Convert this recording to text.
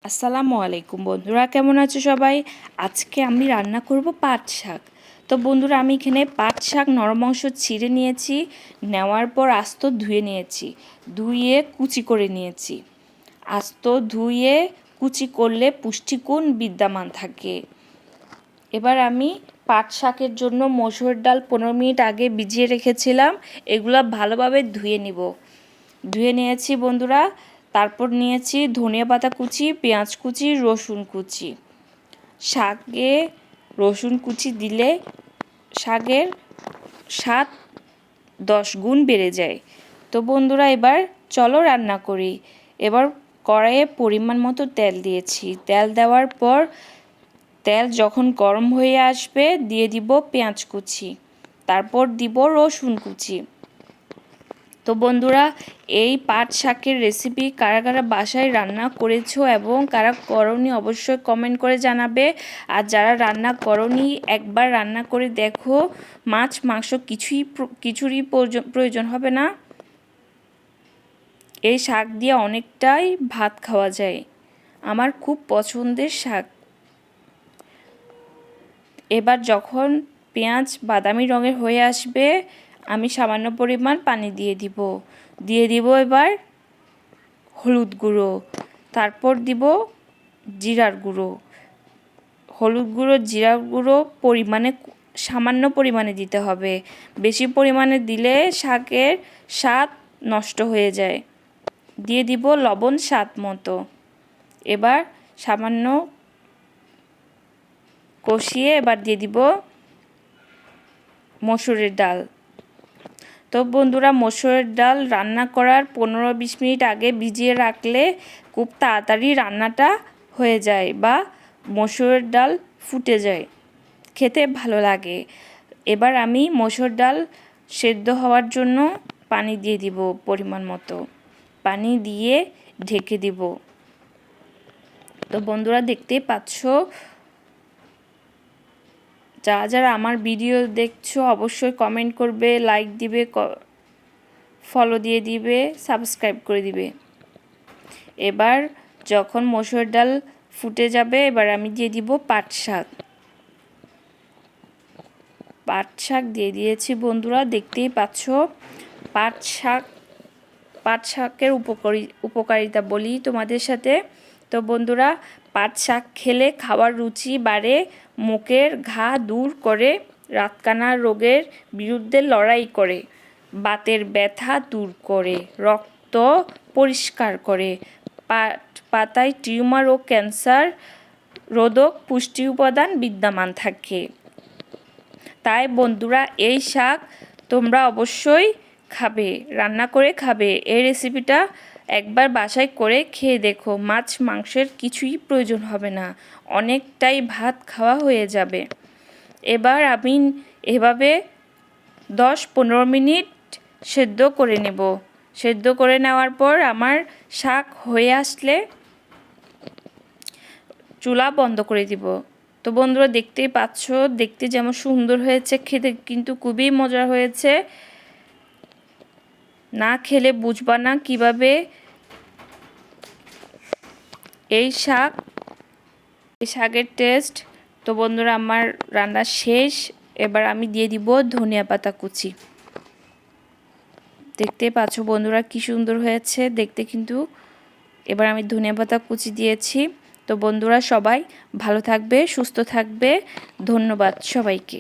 আসসালামু আলাইকুম বন্ধুরা, কেমন আছো সবাই? আজকে আমি রান্না করব পাট শাক। তো বন্ধুরা, আমি এখানে পাট শাক নরম অংশ ছিঁড়ে নিয়েছি, নেওয়ার পর আস্ত ধুয়ে নিয়েছি, ধুয়ে কুচি করে নিয়েছি। আস্ত ধুয়ে কুচি করলে পুষ্টিগুণ বিদ্যমান থাকে। এবার আমি পাট শাকের জন্য মসুর ডাল 15 মিনিট আগে ভিজিয়ে রেখেছিলাম, এগুলো ভালোভাবে ধুয়ে নিব। ধুয়ে নিয়েছি বন্ধুরা। তারপর নিয়েছি ধনিয়া পাতা কুচি, পেঁয়াজ কুচি, রসুন কুচি। শাকে রসুন কুচি দিলে শাকের স্বাদ 10 গুণ বেড়ে যায়। তো বন্ধুরা, এবার চলো রান্না করি। এবার কড়াইয়ে পরিমাণ মতো তেল দিয়েছি। তেল দেওয়ার পর তেল যখন গরম হয়ে আসবে দিয়ে দিব পেঁয়াজ কুচি, তারপর দিব রসুন কুচি। তো বন্ধুরা, এই পাট শাকের রেসিপি কারা কারা বাসায় রান্না করেছো এবং কারা করনি অবশ্যই কমেন্ট করে জানাবে। আর যারা রান্না করনি একবার রান্না করে দেখো, মাছ মাংস কিছুরই প্রয়োজন হবে না। এই শাক দিয়ে অনেকটাই ভাত খাওয়া যায়। আমার খুব পছন্দের শাক। এবার যখন পেঁয়াজ বাদামি রঙের হয়ে আসবে আমি সামান্য পরিমাণ পানি দিয়ে দিব এবার হলুদ গুঁড়ো, তারপর দিব জিরার গুঁড়ো। হলুদ গুঁড়ো জিরার গুঁড়ো সামান্য পরিমাণে দিতে হবে, বেশি পরিমাণে দিলে শাকের স্বাদ নষ্ট হয়ে যায়। দিয়ে দিব লবণ স্বাদ মতো। এবার সামান্য কষিয়ে এবার দিয়ে দিব মসুরের ডাল। তো বন্ধুরা, মসুরের ডাল রান্না করার 15-20 মিনিট আগে ভিজিয়ে রাখলে খুব তাড়াতাড়ি রান্নাটা হয়ে যায় বা মসুরের ডাল ফুটে যায়, খেতে ভালো লাগে। এবার আমি মসুর ডাল সেদ্ধ হওয়ার জন্য পানি দিয়ে দিব, পরিমাণ মতো পানি দিয়ে ঢেকে দিব। তো বন্ধুরা, দেখতেই পাচ্ছ, যারা আমার ভিডিও দেখছো অবশ্যই কমেন্ট করবে, লাইক দিবে, ফলো দিয়ে দিবে, সাবস্ক্রাইব করে দিবে। এবার যখন মসুর ডাল ফুটে যাবে এবার আমি দিয়ে দিব পাট শাক দিয়ে দিয়েছি বন্ধুরা, দেখতেই পাচ্ছ। পাট শাকের উপকারিতা বলি তোমাদের সাথে। তো বন্ধুরা, পাট শাক খেলে খাওয়ার রুচি বাড়ে, মুখের ঘা দূর করে, রাতকানা রোগের বিরুদ্ধে লড়াই করে, বাতের ব্যথা দূর করে, রক্ত পরিষ্কার করে, পাতায় টিউমার ও ক্যান্সার রোধক পুষ্টি উপাদান বিদ্যমান থাকে। তাই বন্ধুরা, এই শাক তোমরা অবশ্যই খাবে, রান্না করে খাবে। এই রেসিপিটা একবার বাসায় করে খেয়ে দেখো, মাছ মাংসের কিছুই প্রয়োজন হবে না, অনেকটাই ভাত খাওয়া হয়ে যাবে। এবার আমি এভাবে 10-15 মিনিট সেদ্ধ করে নেব। সেদ্ধ করে নেওয়ার পর আমার শাক হয়ে আসলে চুলা বন্ধ করে দিব। তো বন্ধুরা, দেখতেই পাচ্ছ, দেখতে যেমন সুন্দর হয়েছে, খেতে কিন্তু খুবই মজার হয়েছে। না খেলে বুঝবা না কিভাবে এই শাকের টেস্ট। তো বন্ধুরা, আমার রান্না শেষ। এবার আমি দিয়ে দিব ধনিয়া পাতা কুচি। দেখতেই পাচ্ছ বন্ধুরা কি সুন্দর হয়েছে দেখতে কিন্তু। এবার আমি ধনিয়া পাতা কুচি দিয়েছি। তো বন্ধুরা, সবাই ভালো থাকবে, সুস্থ থাকবে। ধন্যবাদ সবাইকে।